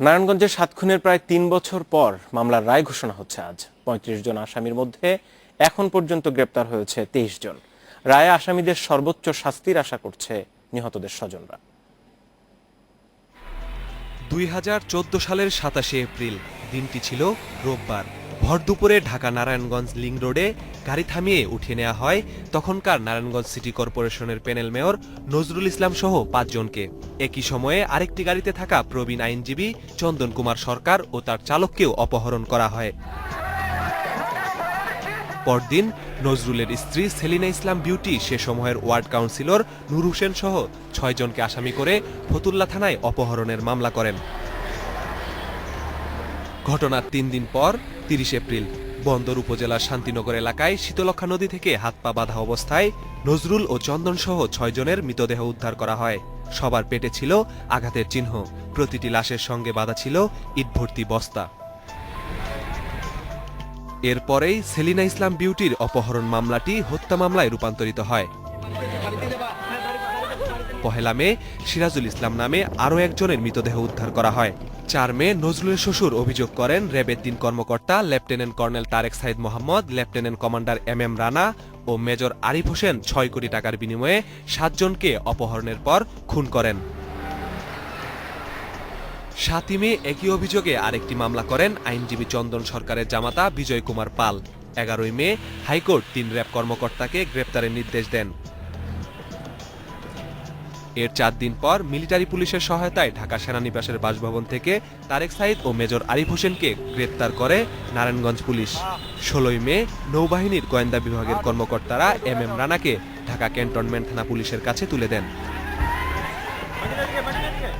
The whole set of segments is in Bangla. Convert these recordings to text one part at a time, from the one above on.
নারায়ণগঞ্জের ৭ খুনের প্রায় ৩ বছর পর মামলার রায় ঘোষণা হচ্ছে আজ। ৩৫ জন আসামির মধ্যে এখন পর্যন্ত গ্রেপ্তার হয়েছে ২৩ জন। রায়ে আসামিদের সর্বোচ্চ শাস্তির আশা করছে নিহতদের স্বজনরা। ২০১৪ সালের ২৭ এপ্রিল দিনটি ছিল রোববার। ভর দুপুরে ঢাকা নারায়ণগঞ্জ লিং রোডে গাড়ি থামিয়ে উঠিয়ে নেওয়া হয় তখনকার নারায়ণগঞ্জ সিটি কর্পোরেশনের প্যানেল মেয়র নজরুল ইসলাম সহ ৫ জনকে। একই সময়ে আরেকটি গাড়িতে থাকা প্রবীণ আইনজীবী চন্দন কুমার সরকার ও তার চালককেও অপহরণ করা হয়। পরদিন নজরুলের স্ত্রী সেলিনা ইসলাম বিউটি সে সময়ের ওয়ার্ড কাউন্সিলর নূর হোসেন সহ ৬ জনকে আসামি করে ফতুল্লা থানায় অপহরণের মামলা করেন। ঘটনার ৩ দিন পর ৩০ এপ্রিল বন্দর উপজেলার শান্তিনগর এলাকায় শীতলক্ষা নদী থেকে হাত পা বাঁধা অবস্থায় নজরুল ও চন্দন সহ ৬ জনের মৃতদেহ উদ্ধার করা হয়। সবার পেটে ছিল আঘাতের চিহ্ন, প্রতিটি লাশের সঙ্গে বাঁধা ছিল ইট ভর্তি বস্তা। এরপরেই সেলিনা ইসলাম বিউটির অপহরণ মামলাটি হত্যা মামলায় রূপান্তরিত হয়। পহেলা মে সিরাজুল ইসলাম নামে আরও একজনের মৃতদেহ উদ্ধার করা হয়। ৪ মে নজরুলের শ্বশুর অভিযোগ করেন র্যাবের ৩ কর্মকর্তা lieutenant colonel Tareq Sayeed Mohammad, lieutenant commander MM Rana ও মেজর আরিফ হোসেন ৬ কোটি টাকার বিনিময়ে ৭ জনকে অপহরণের পর খুন করেন। ৭ মে একই অভিযোগে আরেকটি মামলা করেন আইনজীবী চন্দন সরকারের জামাতা বিজয় কুমার পাল। ১১ মে হাইকোর্ট ৩ র্যাব কর্মকর্তাকে গ্রেপ্তারের নির্দেশ দেন। এর ৪ দিন পর মিলিটারি পুলিশের সহায়তায় ঢাকা সেনানিবাসের বাসভবন থেকে তারেক সাইদ ও মেজর আরিফ হোসেনকে গ্রেপ্তার করে নারায়ণগঞ্জ পুলিশ। ১৬ মে নৌবাহিনীর গোয়েন্দা বিভাগের কর্মকর্তারা MM রানাকে ঢাকা ক্যান্টনমেন্ট থানা পুলিশের কাছে তুলে দেন।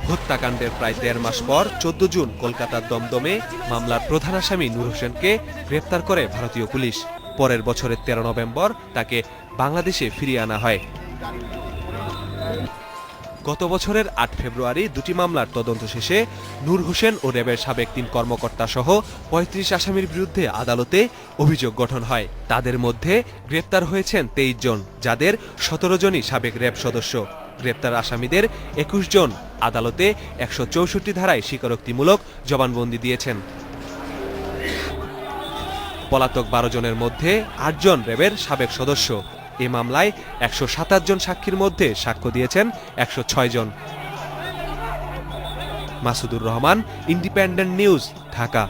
হত্যাকাণ্ডের প্রায় ১.৫ মাস পর ১৪ জুন কলকাতার দমদমে মামলার প্রধান আসামি নূর হোসেনকে গ্রেপ্তার করে ভারতীয় পুলিশ। পরের বছরের ১৩ নভেম্বর তাকে বাংলাদেশে ফিরিয়ে আনা হয়। গত বছরের ৮ ফেব্রুয়ারি দুটি মামলার তদন্ত শেষে নূর হোসেন ও র্যাবের সাবেক ৩ কর্মকর্তা সহ ৩৫ আসামির বিরুদ্ধে আদালতে অভিযোগ গঠন হয়। তাদের মধ্যে গ্রেপ্তার হয়েছেন ২৩ জন, যাদের ১৭ জনই সাবেক র্যাব সদস্য। গ্রেপ্তার আসামিদের ২১ জন আদালতে ১৬৪ ধারায় স্বীকারোক্তিমূলক জবানবন্দি দিয়েছেন। পলাতক ১২ জনের মধ্যে ৮ জন র্যাবের সাবেক সদস্য। এ মামলায় ১২৭ জন সাক্ষীর মধ্যে সাক্ষ্য দিয়েছেন ১০৬ জন। Masudur Rahman, independent news, Dhaka.